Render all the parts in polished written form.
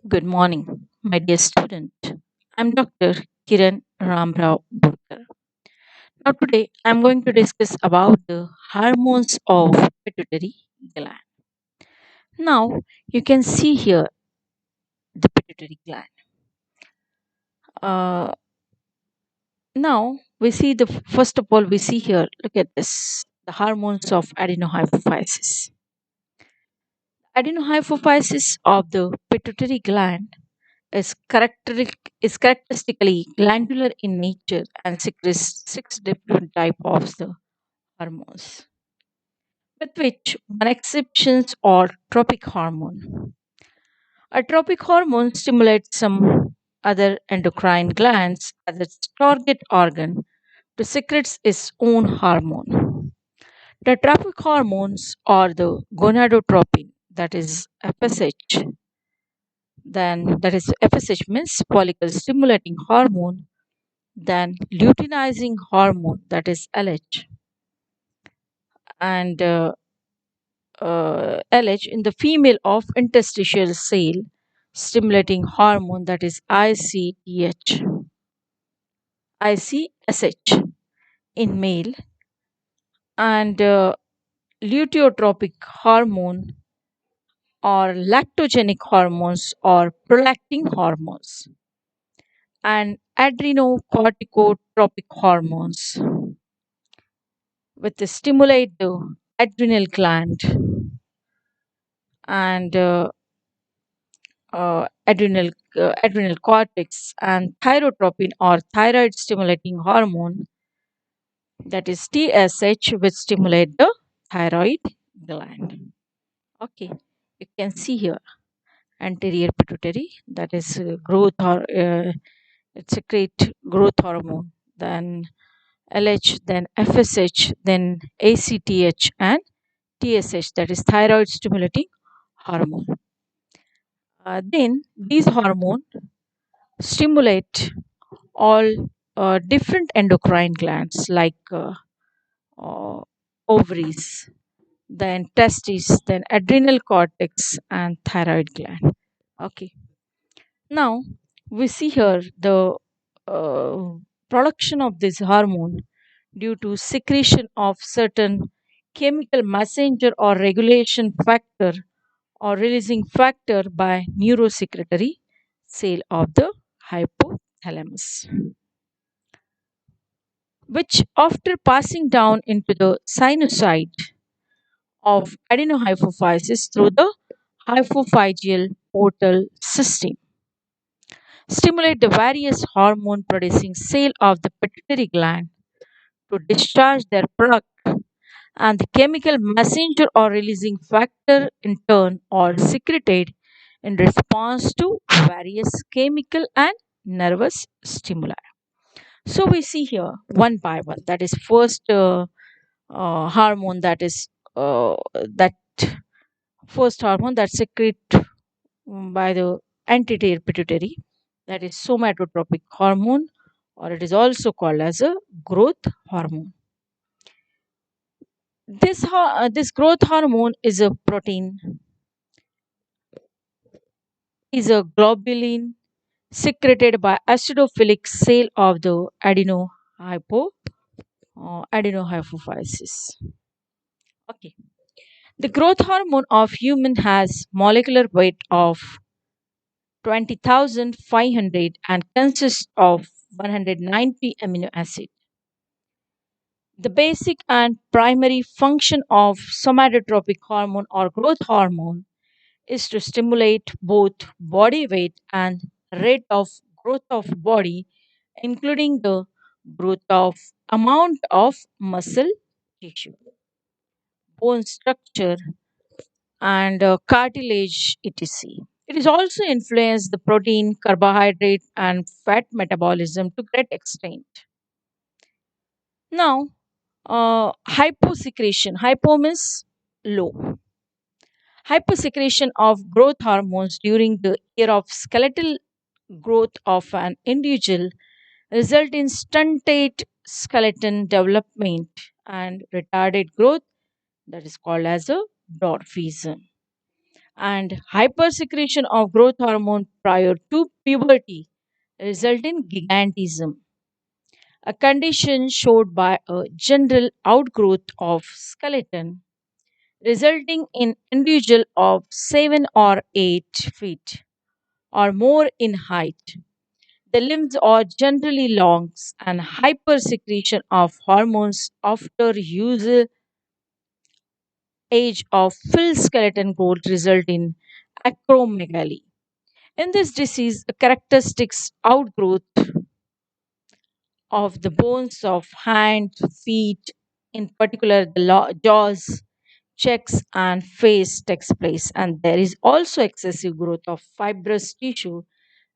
Good morning, my dear student. I'm Dr. Kiran Ramrao Burkar. Now today I'm going to discuss about the hormones of pituitary gland. Now you can see here the pituitary gland. Uh, Now we see the first of all we see here. Look at this: the hormones of adenohypophysis. Adenohypophysis of the pituitary gland is characteristically glandular in nature and secretes six different types of the hormones, with which one exception are tropic hormone. A tropic hormone stimulates some other endocrine glands as its target organ to secrete its own hormone. The tropic hormones are the gonadotropin, that is FSH, then that is FSH means follicle stimulating hormone, then luteinizing hormone, that is LH, and LH in the female of interstitial cell stimulating hormone, that is ICSH in male, and luteotropic hormone or lactogenic hormones or prolactin hormones, and adrenocorticotropic hormones with the stimulate the adrenal gland and adrenal cortex, and thyrotropin or thyroid stimulating hormone, that is TSH, which stimulate the thyroid gland. Okay, you can see here anterior pituitary, that is growth or it secrete growth hormone, then LH, then FSH, then ACTH, and TSH, that is thyroid stimulating hormone. Then these hormones stimulate all different endocrine glands like uh, ovaries, then testes, then adrenal cortex, and thyroid gland. Okay. Now we see here the uh, production of this hormone due to secretion of certain chemical messenger or regulation factor or releasing factor by neurosecretory cell of the hypothalamus, which after passing down into the sinusoid of adenohypophysis through the hypophygeal portal system stimulate the various hormone producing cell of the pituitary gland to discharge their product, and the chemical messenger or releasing factor in turn are secreted in response to various chemical and nervous stimuli. So we see here one by one, that is first hormone, that first hormone that secrete by the anterior pituitary, that is somatotropic hormone, or it is also called as a growth hormone. This growth hormone is a globulin secreted by acidophilic cell of the adenohypophysis. Okay. The growth hormone of human has molecular weight of 20,500 and consists of 190 amino acids. The basic and primary function of somatotropic hormone or growth hormone is to stimulate both body weight and rate of growth of body, including the growth of amount of muscle tissue, bone structure, and cartilage, etc. It is also influence the protein, carbohydrate, and fat metabolism to great extent. Now, hyposecretion. Hypo means low. Hyposecretion of growth hormones during the year of skeletal growth of an individual result in stunted skeleton development and retarded growth, that is called as a dwarfism. And hypersecretion of growth hormone prior to puberty result in gigantism, a condition showed by a general outgrowth of skeleton resulting in individual of 7 or 8 feet or more in height. The limbs are generally long and hypersecretion of hormones after use age of full skeleton growth result in acromegaly. In this disease, the characteristics outgrowth of the bones of hand, feet, in particular the jaws, checks, and face takes place, and there is also excessive growth of fibrous tissue,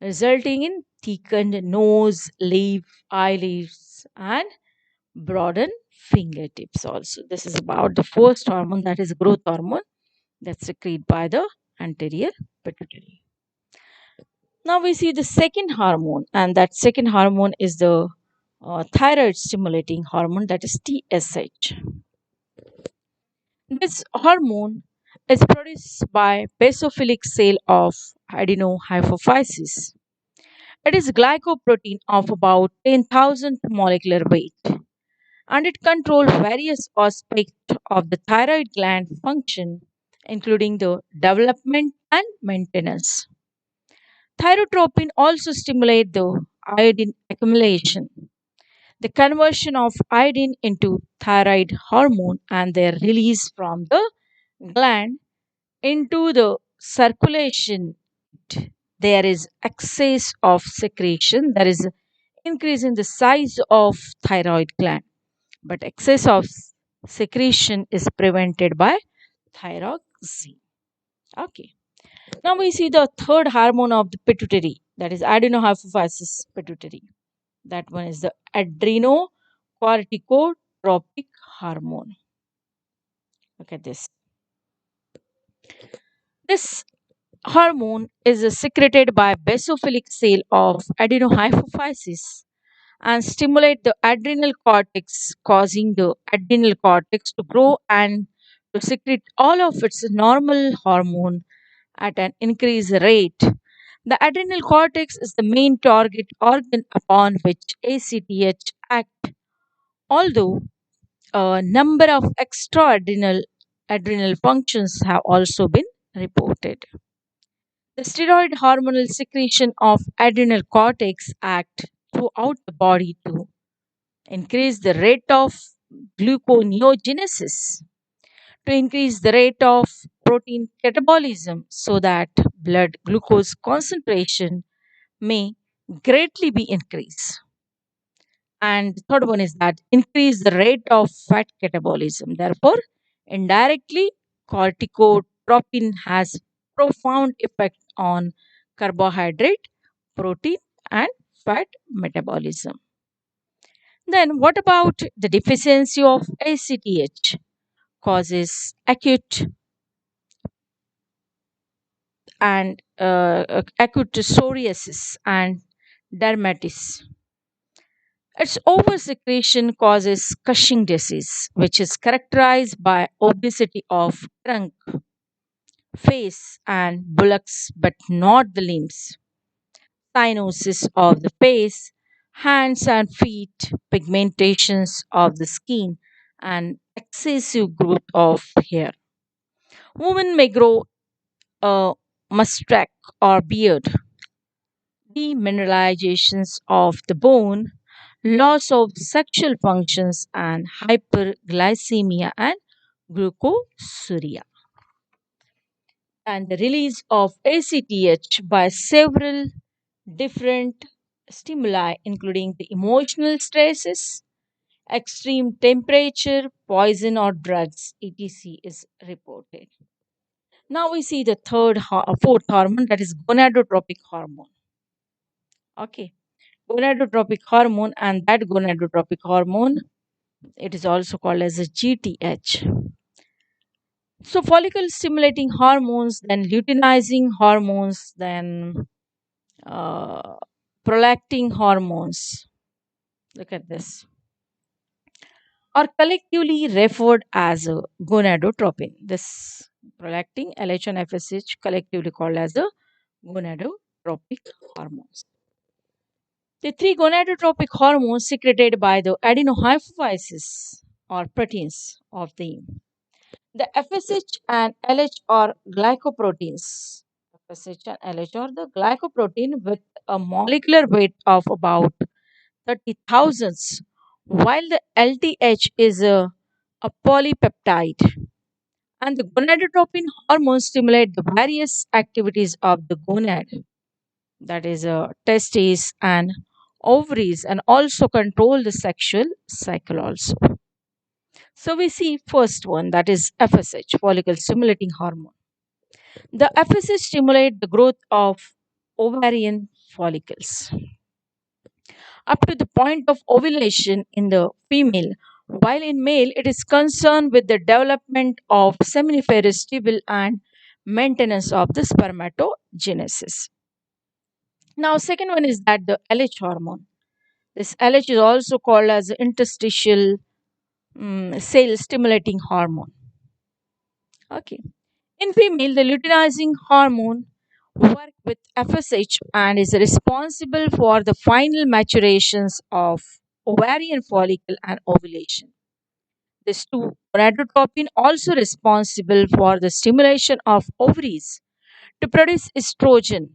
resulting in thickened nose, lip, eyelids, and broadened fingertips. Also, this is about the first hormone, that is growth hormone, that's secreted by the anterior pituitary. Now we see the second hormone, and that second hormone is the thyroid stimulating hormone, that is TSH. This hormone is produced by basophilic cell of adenohypophysis. It is glycoprotein of about 10,000 molecular weight, and it controls various aspects of the thyroid gland function, including the development and maintenance. Thyrotropin also stimulates the iodine accumulation, the conversion of iodine into thyroid hormone, and their release from the gland into the circulation. There is excess of secretion, there is increase in the size of thyroid gland, but excess of secretion is prevented by thyroxine. Okay. Now we see the third hormone of the pituitary, that is adenohypophysis pituitary. That one is the adrenocorticotropic hormone. Look at this. This hormone is secreted by basophilic cell of adenohypophysis and stimulate the adrenal cortex, causing the adrenal cortex to grow and to secrete all of its normal hormone at an increased rate. The adrenal cortex is the main target organ upon which ACTH acts, although a number of extra adrenal functions have also been reported. The steroid hormonal secretion of adrenal cortex act throughout the body to increase the rate of gluconeogenesis, to increase the rate of protein catabolism so that blood glucose concentration may greatly be increased. And the third one is that increase the rate of fat catabolism. Therefore, indirectly, corticotropin has profound effect on carbohydrate, protein, and fat metabolism. Then, what about the deficiency of ACTH? Causes acute and acute psoriasis and dermatitis. Its oversecretion causes Cushing disease, which is characterized by obesity of trunk, face, and buttocks, but not the limbs. Cyanosis of the face, hands and feet, pigmentations of the skin, and excessive growth of hair. Women may grow a mustache or beard, demineralizations of the bone, loss of sexual functions, and hyperglycemia and glucosuria. And the release of ACTH by several different stimuli, including the emotional stresses, extreme temperature, poison, or drugs, etc., is reported. Now we see the fourth hormone, that is gonadotropic hormone. Okay, gonadotropic hormone, and that gonadotropic hormone, it is also called as a GTH. So follicle stimulating hormones, then luteinizing hormones, then uh, prolactin hormones. Look at this. Are collectively referred as a gonadotropin. This Prolactin, LH, and FSH collectively called as the gonadotropic hormones. The three gonadotropic hormones secreted by the adenohypophysis or proteins of the the FSH and LH are glycoproteins. FSH and LH are the glycoprotein with a molecular weight of about 30 thousands, while the LTH is a polypeptide. And the gonadotropin hormones stimulate the various activities of the gonad, that is, testes and ovaries, and also control the sexual cycle also. So we see first one, that is FSH, follicle stimulating hormone. The FSH stimulate the growth of ovarian follicles up to the point of ovulation in the female, while in male it is concerned with the development of seminiferous tubule and maintenance of the spermatogenesis. Now, second one is that the LH hormone. This LH is also called as interstitial cell stimulating hormone. Okay. In female, the luteinizing hormone work with FSH and is responsible for the final maturations of ovarian follicle and ovulation. This two gonadotropin also responsible for the stimulation of ovaries to produce estrogen.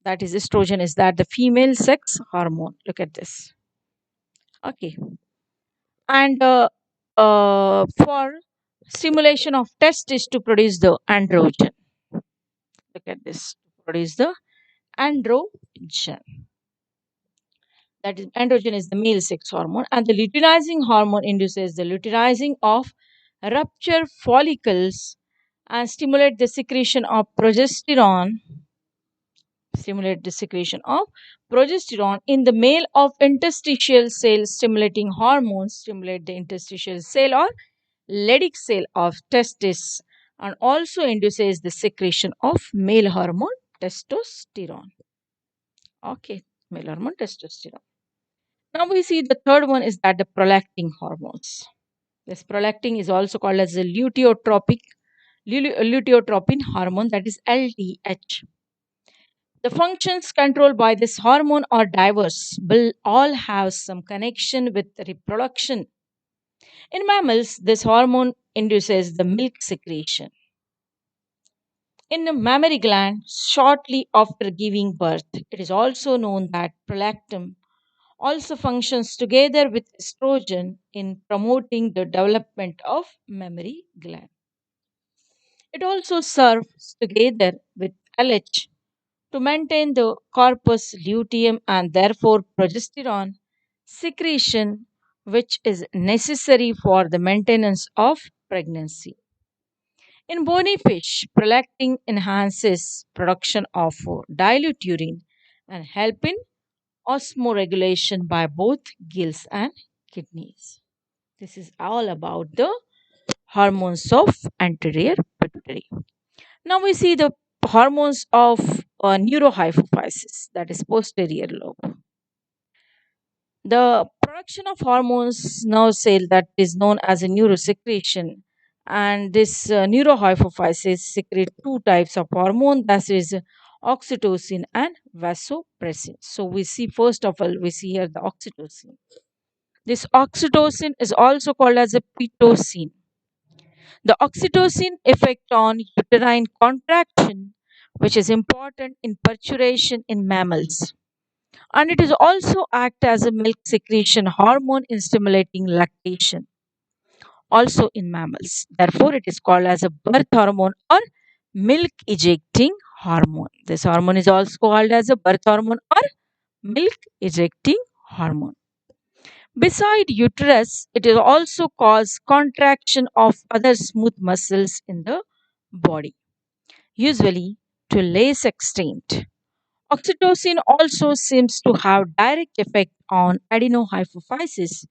That is, estrogen is that the female sex hormone. Look at this. Okay, and for stimulation of testes to produce the androgen. Look at this. Produce the androgen. That is, androgen is the male sex hormone, and the luteinizing hormone induces the luteinizing of rupture follicles and stimulate the secretion of progesterone. Stimulate the secretion of progesterone in the male of interstitial cell stimulating hormones stimulate the interstitial cell or Leydig cell of testis and also induces the secretion of male hormone testosterone. Okay, male hormone testosterone. Now we see the third one is that the prolactin hormones. This prolactin is also called as the luteotropin hormone, that is LTH. The functions controlled by this hormone are diverse, but all have some connection with reproduction. In mammals, this hormone induces the milk secretion. In the mammary gland, shortly after giving birth, it is also known that prolactin also functions together with estrogen in promoting the development of mammary gland. It also serves together with LH to maintain the corpus luteum and therefore progesterone secretion, which is necessary for the maintenance of pregnancy. In bony fish, prolactin enhances production of dilute urine and help in osmoregulation by both gills and kidneys. This is all about the hormones of anterior pituitary. Now we see the hormones of neurohypophysis, that is posterior lobe. The production of hormones nerve cell that is known as a neurosecretion, and this neurohypophysis secrete two types of hormone, that is oxytocin and vasopressin. So we see first of all we see here the oxytocin. This oxytocin is also called as a pitocin. The oxytocin effect on uterine contraction, which is important in parturition in mammals, and it is also act as a milk secretion hormone in stimulating lactation also in mammals. Therefore, it is called as a birth hormone or milk ejecting hormone. This hormone is also called as a birth hormone or milk ejecting hormone. Beside uterus, it will also cause contraction of other smooth muscles in the body, usually to less extent. Oxytocin also seems to have direct effect on adenohypophysis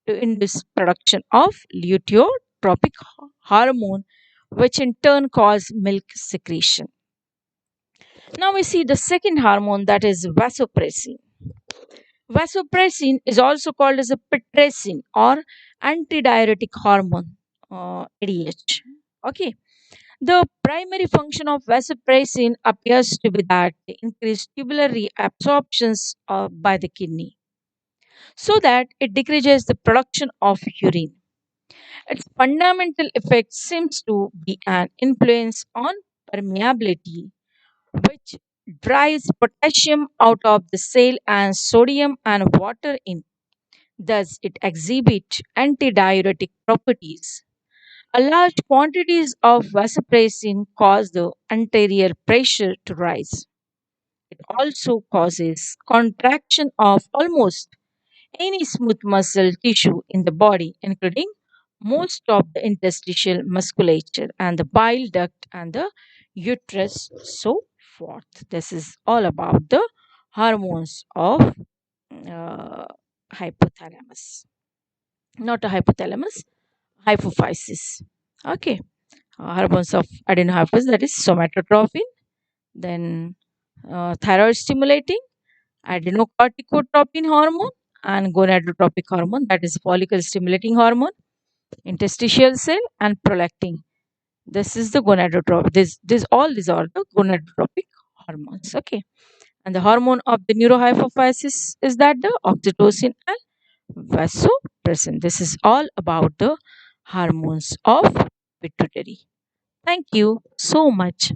to induce production of luteotropic hormone, which in turn cause milk secretion. Now we see the second hormone, that is vasopressin. Vasopressin is also called as a pitressin or antidiuretic hormone, ADH. Okay, The primary function of vasopressin appears to be that they increase tubular reabsorptions by the kidney so that it decreases the production of urine. Its fundamental effect seems to be an influence on permeability, which drives potassium out of the cell and sodium and water in. Thus, it exhibits antidiuretic properties. A large quantities of vasopressin cause the anterior pressure to rise. It also causes contraction of almost any smooth muscle tissue in the body, including most of the interstitial musculature and the bile duct and the uterus, so forth. This is all about the hormones of uh, hypothalamus, not a hypothalamus, hypophysis. Okay, hormones of adenohypophysis, that is somatotropin, then thyroid stimulating adenocorticotropin hormone and gonadotropic hormone, that is follicle stimulating hormone, interstitial cell and prolactin. This is the gonadotropic. This all these are the gonadotropic hormones. Okay, and the hormone of the neurohypophysis is that the oxytocin and vasopressin. This is all about the hormones of pituitary. Thank you so much.